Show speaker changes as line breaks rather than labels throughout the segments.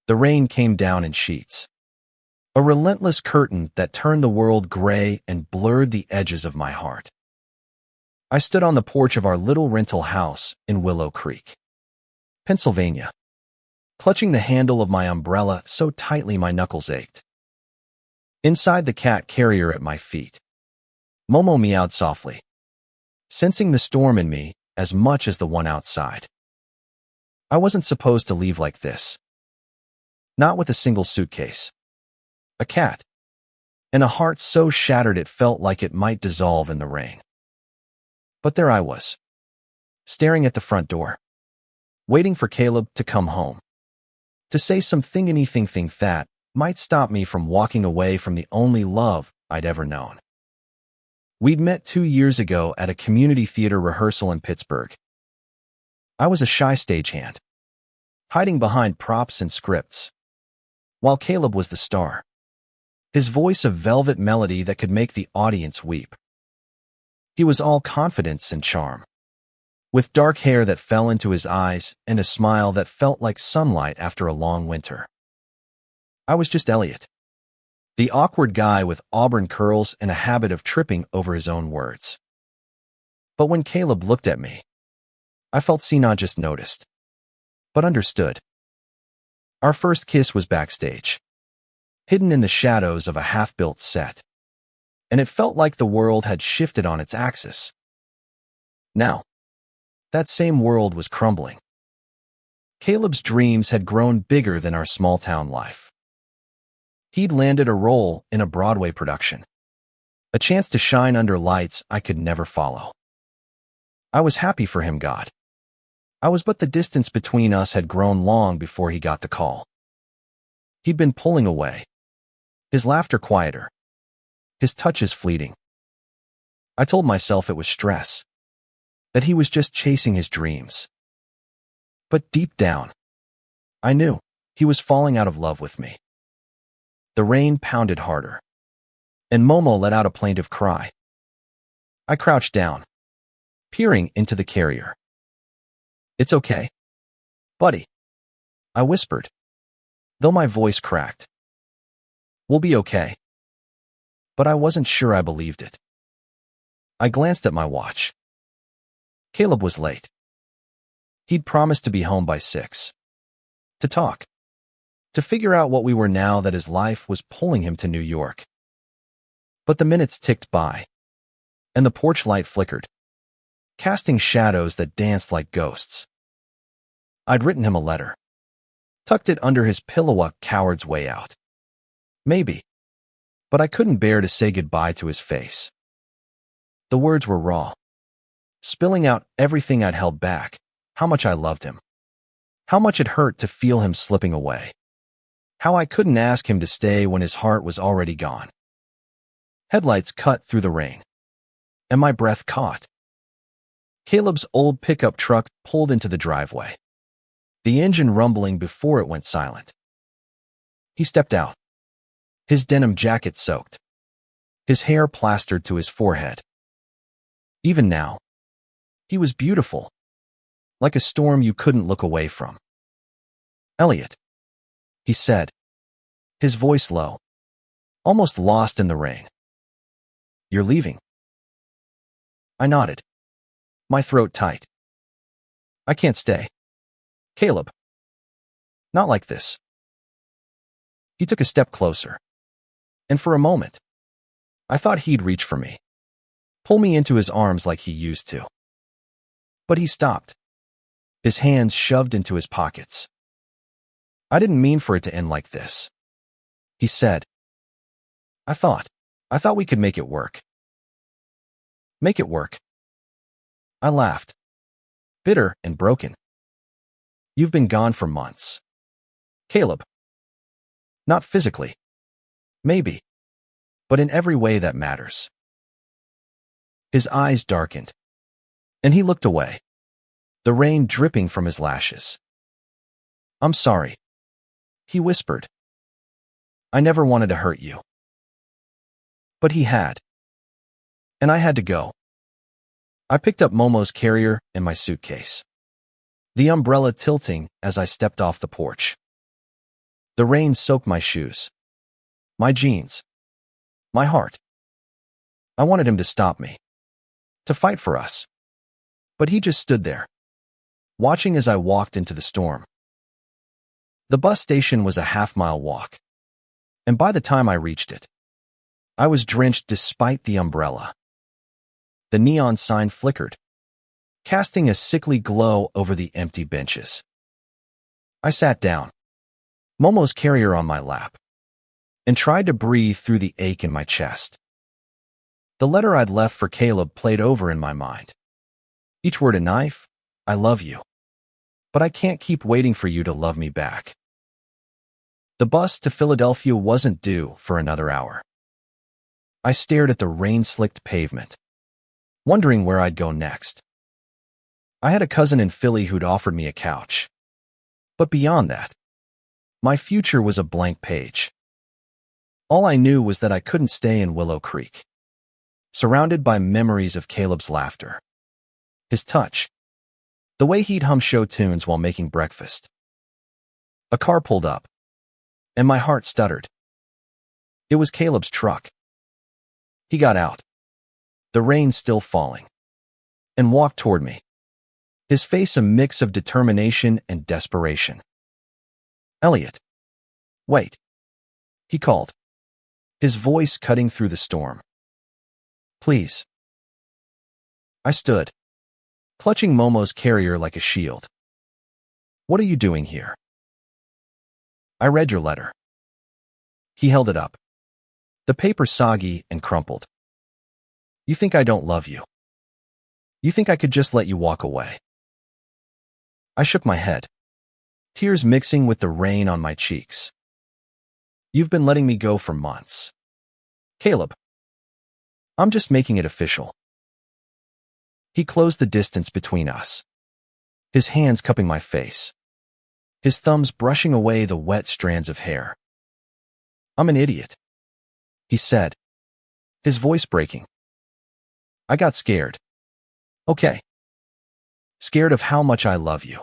The rain came down in sheets. A relentless curtain that turned the world gray and blurred the edges of my heart. I stood on the porch of our little rental house in Willow Creek, Pennsylvania, clutching the handle of my umbrella so tightly my knuckles ached. Inside the cat carrier at my feet, Momo meowed softly, sensing the storm in me as much as the one outside. I wasn't supposed to leave like this. Not with a single suitcase, a cat, and a heart so shattered it felt like it might dissolve in the rain. But there I was, staring at the front door, waiting for Caleb to come home, to say anything that might stop me from walking away from the only love I'd ever known. We'd met 2 years ago at a community theater rehearsal in Pittsburgh. I was a shy stagehand, hiding behind props and scripts, while Caleb was the star, his voice a velvet melody that could make the audience weep. He was all confidence and charm, with dark hair that fell into his eyes and a smile that felt like sunlight after a long winter. I was just Elliot, the awkward guy with auburn curls and a habit of tripping over his own words. But when Caleb looked at me, I felt seen, not just noticed, but understood. Our first kiss was backstage, hidden in the shadows of a half-built set, and it felt like the world had shifted on its axis. Now, that same world was crumbling. Caleb's dreams had grown bigger than our small-town life. He'd landed a role in a Broadway production, a chance to shine under lights I could never follow. I was happy for him, God. But the distance between us had grown long before he got the call. He'd been pulling away, his laughter quieter, his touches fleeting. I told myself it was stress, that he was just chasing his dreams. But deep down, I knew he was falling out of love with me. The rain pounded harder, and Momo let out a plaintive cry. I crouched down, peering into the carrier. "It's okay, buddy," I whispered, though my voice cracked. "We'll be okay." But I wasn't sure I believed it. I glanced at my watch. Caleb was late. He'd promised to be home by 6. To talk. To figure out what we were now that his life was pulling him to New York. But the minutes ticked by, and the porch light flickered, casting shadows that danced like ghosts. I'd written him a letter, tucked it under his pillow, a coward's way out. Maybe, but I couldn't bear to say goodbye to his face. The words were raw, spilling out everything I'd held back, how much I loved him, how much it hurt to feel him slipping away, how I couldn't ask him to stay when his heart was already gone. Headlights cut through the rain, and my breath caught. Caleb's old pickup truck pulled into the driveway, the engine rumbling before it went silent. He stepped out, his denim jacket soaked, his hair plastered to his forehead. Even now, he was beautiful, like a storm you couldn't look away from. "Elliot," he said, his voice low, almost lost in the rain. "You're leaving?" I nodded, my throat tight. "I can't stay, Caleb. Not like this." He took a step closer, and for a moment, I thought he'd reach for me, pull me into his arms like he used to. But he stopped, his hands shoved into his pockets. "I didn't mean for it to end like this," he said. I thought we could make it work." "Make it work?" I laughed, bitter and broken. "You've been gone for months, Caleb. Not physically, maybe, but in every way that matters." His eyes darkened, and he looked away, the rain dripping from his lashes. "I'm sorry," he whispered. "I never wanted to hurt you." But he had, and I had to go. I picked up Momo's carrier and my suitcase, the umbrella tilting as I stepped off the porch. The rain soaked my shoes, my jeans, my heart. I wanted him to stop me, to fight for us. But he just stood there, watching as I walked into the storm. The bus station was a half-mile walk, and by the time I reached it, I was drenched despite the umbrella. The neon sign flickered, casting a sickly glow over the empty benches. I sat down, Momo's carrier on my lap, and tried to breathe through the ache in my chest. The letter I'd left for Caleb played over in my mind. Each word a knife, I love you, but I can't keep waiting for you to love me back. The bus to Philadelphia wasn't due for another hour. I stared at the rain-slicked pavement, wondering where I'd go next. I had a cousin in Philly who'd offered me a couch. But beyond that, my future was a blank page. All I knew was that I couldn't stay in Willow Creek, surrounded by memories of Caleb's laughter, his touch, the way he'd hum show tunes while making breakfast. A car pulled up, and my heart stuttered. It was Caleb's truck. He got out, the rain still falling, and walked toward me, his face a mix of determination and desperation. "Elliot, wait," he called, his voice cutting through the storm. "Please." I stood, clutching Momo's carrier like a shield. "What are you doing here?" "I read your letter." He held it up, the paper soggy and crumpled. "You think I don't love you? You think I could just let you walk away?" I shook my head, tears mixing with the rain on my cheeks. "You've been letting me go for months. Caleb, I'm just making it official." He closed the distance between us, his hands cupping my face, his thumbs brushing away the wet strands of hair. "I'm an idiot," he said, his voice breaking. I got scared. Okay. Scared of how much I love you.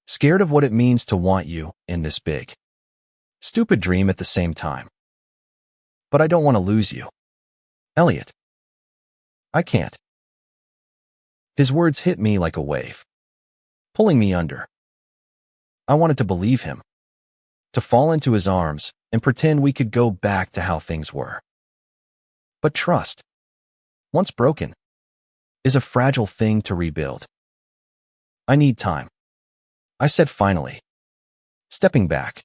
Scared of what it means to want you in this big, stupid dream at the same time. But I don't want to lose you. Elliot. I can't. His words hit me like a wave, pulling me under. I wanted to believe him, to fall into his arms and pretend we could go back to how things were. But trust, once broken, is a fragile thing to rebuild. "I need time," I said finally, stepping back.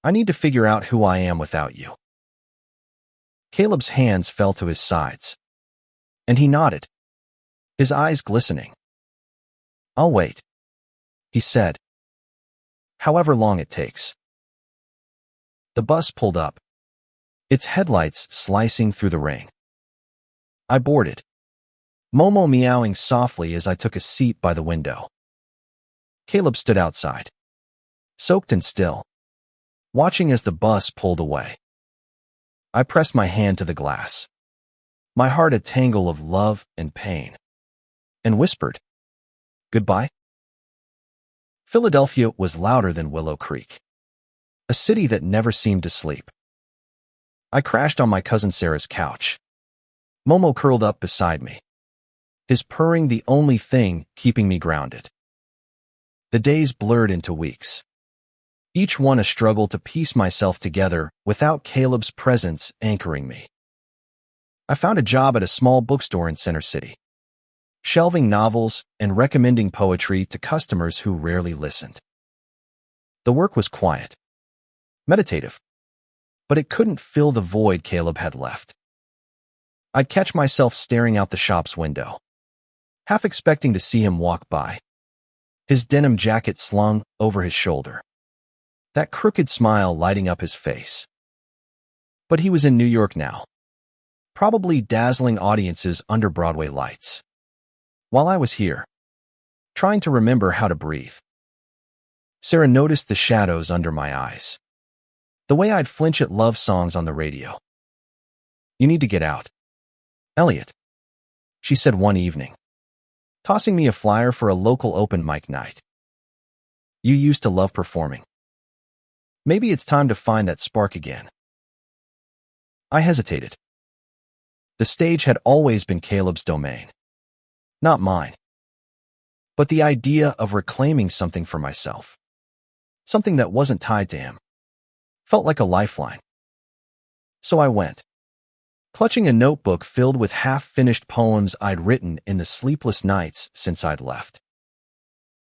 "I need to figure out who I am without you." Caleb's hands fell to his sides, and he nodded, his eyes glistening. "I'll wait," he said, "however long it takes." The bus pulled up, its headlights slicing through the rain. I boarded, Momo meowing softly as I took a seat by the window. Caleb stood outside, soaked and still, watching as the bus pulled away. I pressed my hand to the glass, my heart a tangle of love and pain, and whispered, "Goodbye." Philadelphia was louder than Willow Creek, a city that never seemed to sleep. I crashed on my cousin Sarah's couch, Momo curled up beside me, his purring the only thing keeping me grounded. The days blurred into weeks, each one a struggle to piece myself together without Caleb's presence anchoring me. I found a job at a small bookstore in Center City, shelving novels and recommending poetry to customers who rarely listened. The work was quiet, meditative, but it couldn't fill the void Caleb had left. I'd catch myself staring out the shop's window, half expecting to see him walk by, his denim jacket slung over his shoulder, that crooked smile lighting up his face. But he was in New York now, probably dazzling audiences under Broadway lights, while I was here, trying to remember how to breathe. Sarah noticed the shadows under my eyes, the way I'd flinch at love songs on the radio. "You need to get out, Elliot," she said one evening, tossing me a flyer for a local open mic night. "You used to love performing." Maybe it's time to find that spark again. I hesitated. The stage had always been Caleb's domain, not mine. But the idea of reclaiming something for myself, something that wasn't tied to him, felt like a lifeline. So I went, clutching a notebook filled with half-finished poems I'd written in the sleepless nights since I'd left.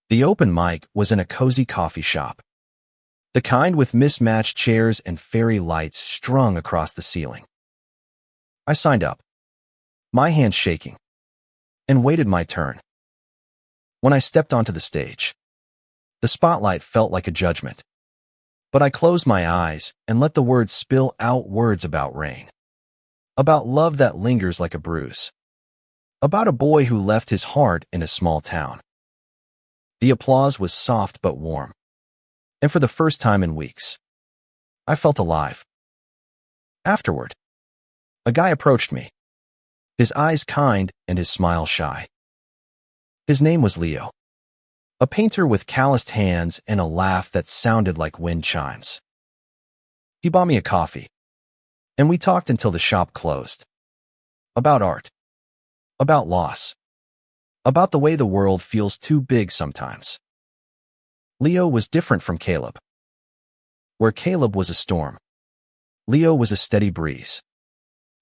The open mic was in a cozy coffee shop, the kind with mismatched chairs and fairy lights strung across the ceiling. I signed up, my hands shaking, and waited my turn. When I stepped onto the stage, the spotlight felt like a judgment, but I closed my eyes and let the words spill out, words about rain, about love that lingers like a bruise, about a boy who left his heart in a small town. The applause was soft but warm, and for the first time in weeks, I felt alive. Afterward, a guy approached me, his eyes kind and his smile shy. His name was Leo, a painter with calloused hands and a laugh that sounded like wind chimes. He bought me a coffee, and we talked until the shop closed. About art, about loss, about the way the world feels too big sometimes. Leo was different from Caleb. Where Caleb was a storm, Leo was a steady breeze,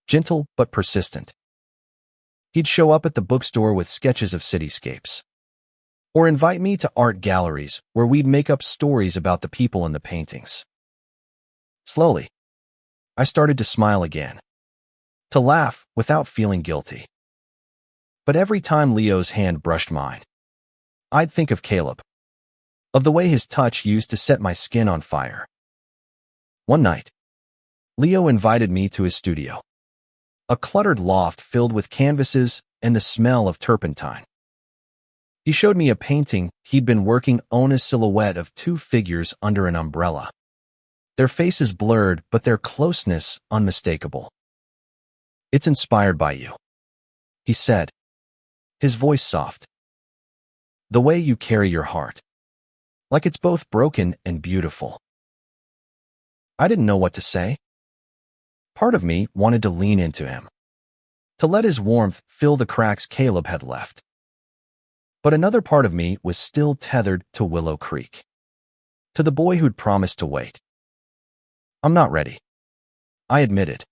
gentle but persistent. He'd show up at the bookstore with sketches of cityscapes, or invite me to art galleries where we'd make up stories about the people in the paintings. Slowly, I started to smile again, to laugh without feeling guilty. But every time Leo's hand brushed mine, I'd think of Caleb, of the way his touch used to set my skin on fire. One night, Leo invited me to his studio, a cluttered loft filled with canvases and the smell of turpentine. He showed me a painting he'd been working on, a silhouette of two figures under an umbrella, their faces blurred but their closeness unmistakable. "It's inspired by you," he said, his voice soft. "The way you carry your heart, like it's both broken and beautiful." I didn't know what to say. Part of me wanted to lean into him, to let his warmth fill the cracks Caleb had left. But another part of me was still tethered to Willow Creek, to the boy who'd promised to wait. "I'm not ready," I admitted,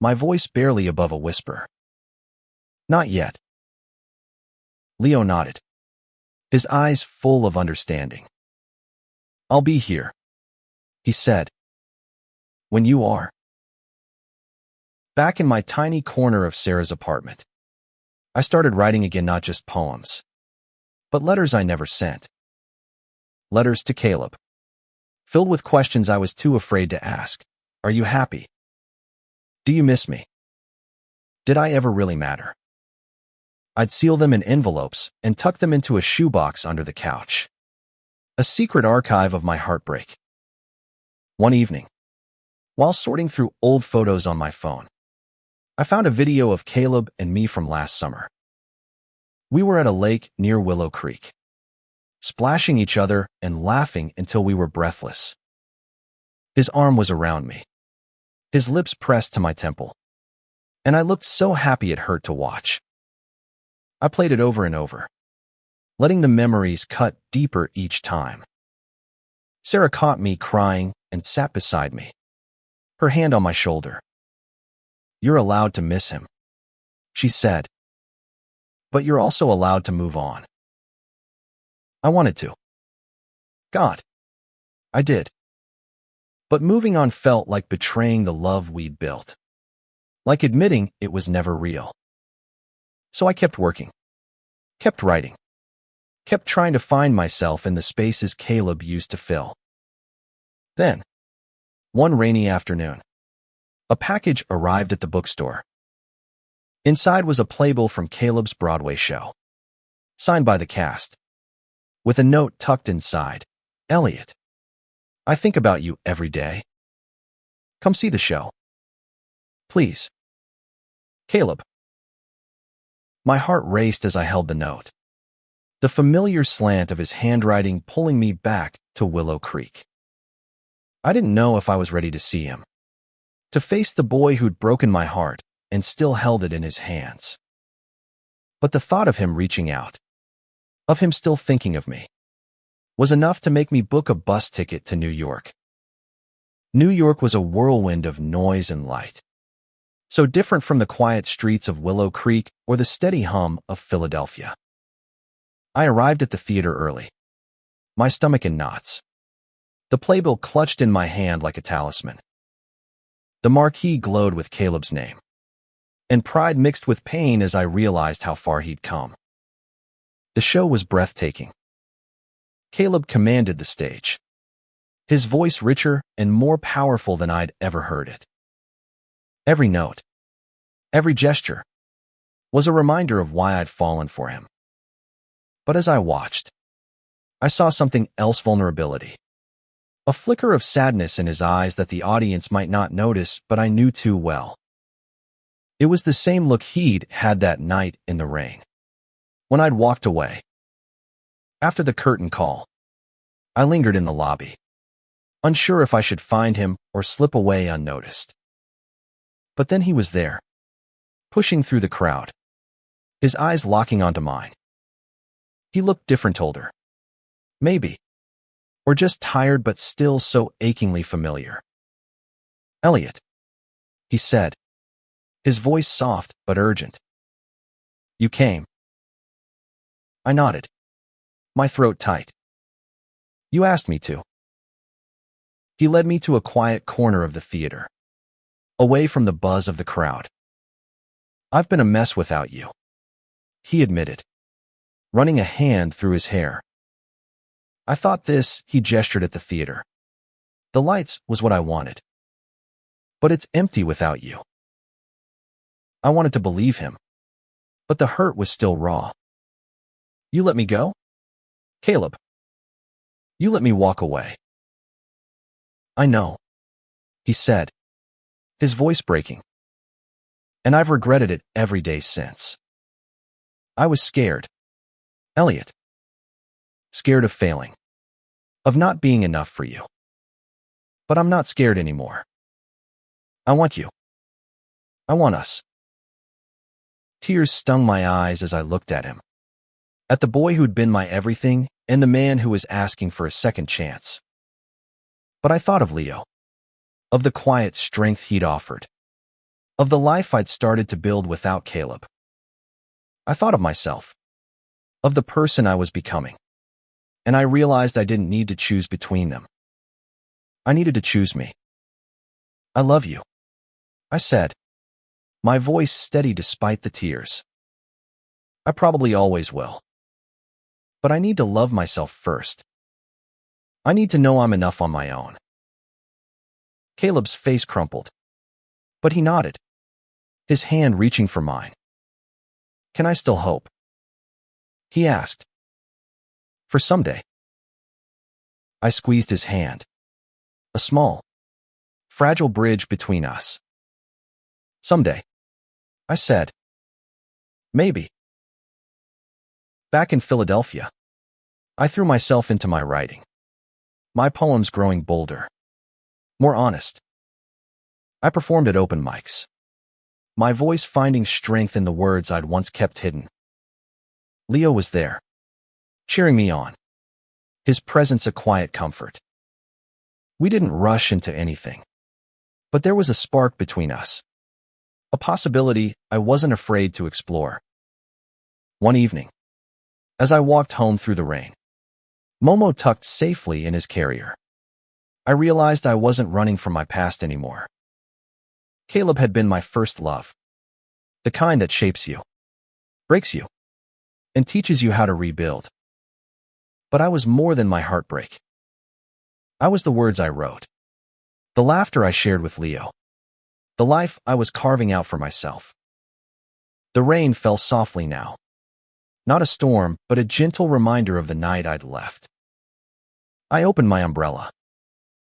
my voice barely above a whisper. "Not yet." Leo nodded, his eyes full of understanding. "I'll be here," he said, "when you are." Back in my tiny corner of Sarah's apartment, I started writing again, not just poems, but letters I never sent. Letters to Caleb, filled with questions I was too afraid to ask. Are you happy? Do you miss me? Did I ever really matter? I'd seal them in envelopes and tuck them into a shoebox under the couch, a secret archive of my heartbreak. One evening, while sorting through old photos on my phone, I found a video of Caleb and me from last summer. We were at a lake near Willow Creek, splashing each other and laughing until we were breathless. His arm was around me, his lips pressed to my temple, and I looked so happy it hurt to watch. I played it over and over, letting the memories cut deeper each time. Sarah caught me crying and sat beside me, her hand on my shoulder. "You're allowed to miss him," she said, "but you're also allowed to move on." I wanted to. God, I did. But moving on felt like betraying the love we'd built, like admitting it was never real. So I kept working, kept writing, kept trying to find myself in the spaces Caleb used to fill. Then, one rainy afternoon, a package arrived at the bookstore. Inside was a playbill from Caleb's Broadway show, signed by the cast, with a note tucked inside. "Elliot, I think about you every day. Come see the show. Please. Caleb." My heart raced as I held the note, the familiar slant of his handwriting pulling me back to Willow Creek. I didn't know if I was ready to see him, to face the boy who'd broken my heart and still held it in his hands. But the thought of him reaching out, of him still thinking of me, was enough to make me book a bus ticket to New York. New York was a whirlwind of noise and light, so different from the quiet streets of Willow Creek or the steady hum of Philadelphia. I arrived at the theater early, my stomach in knots, the playbill clutched in my hand like a talisman. The marquee glowed with Caleb's name, and pride mixed with pain as I realized how far he'd come. The show was breathtaking. Caleb commanded the stage, his voice richer and more powerful than I'd ever heard it. Every note, every gesture, was a reminder of why I'd fallen for him. But as I watched, I saw something else: vulnerability. A flicker of sadness in his eyes that the audience might not notice, but I knew too well. It was the same look he'd had that night in the rain, when I'd walked away. After the curtain call, I lingered in the lobby, unsure if I should find him or slip away unnoticed. But then he was there, pushing through the crowd, his eyes locking onto mine. He looked different, older, maybe, or just tired but still so achingly familiar. "Elliot," he said, his voice soft but urgent. "You came." I nodded, my throat tight. "You asked me to." He led me to a quiet corner of the theater, away from the buzz of the crowd. "I've been a mess without you," he admitted, running a hand through his hair. I thought this, he gestured at the theater. "The lights was what I wanted. But it's empty without you." I wanted to believe him, but the hurt was still raw. "You let me go? Caleb. You let me walk away." "I know," he said, his voice breaking. "And I've regretted it every day since. I was scared, Elliot. Scared of failing, of not being enough for you. But I'm not scared anymore. I want you. I want us." Tears stung my eyes as I looked at him, at the boy who'd been my everything and the man who was asking for a second chance. But I thought of Leo, of the quiet strength he'd offered, of the life I'd started to build without Caleb. I thought of myself, of the person I was becoming, and I realized I didn't need to choose between them. I needed to choose me. "I love you," I said, my voice steady despite the tears. "I probably always will. But I need to love myself first. I need to know I'm enough on my own." Caleb's face crumpled, but he nodded, his hand reaching for mine. "Can I still hope?" he asked. "For someday?" I squeezed his hand, a small, fragile bridge between us. "Someday," I said. "Maybe." Back in Philadelphia, I threw myself into my writing, my poems growing bolder, more honest. I performed at open mics, my voice finding strength in the words I'd once kept hidden. Leo was there, cheering me on, his presence a quiet comfort. We didn't rush into anything, but there was a spark between us, a possibility I wasn't afraid to explore. One evening, as I walked home through the rain, Momo tucked safely in his carrier, I realized I wasn't running from my past anymore. Caleb had been my first love, the kind that shapes you, breaks you, and teaches you how to rebuild. But I was more than my heartbreak. I was the words I wrote, the laughter I shared with Leo, the life I was carving out for myself. The rain fell softly now. Not a storm, but a gentle reminder of the night I'd left. I opened my umbrella,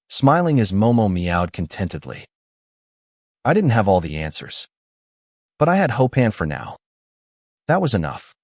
smiling as Momo meowed contentedly. I didn't have all the answers, but I had Hopan for now. That was enough.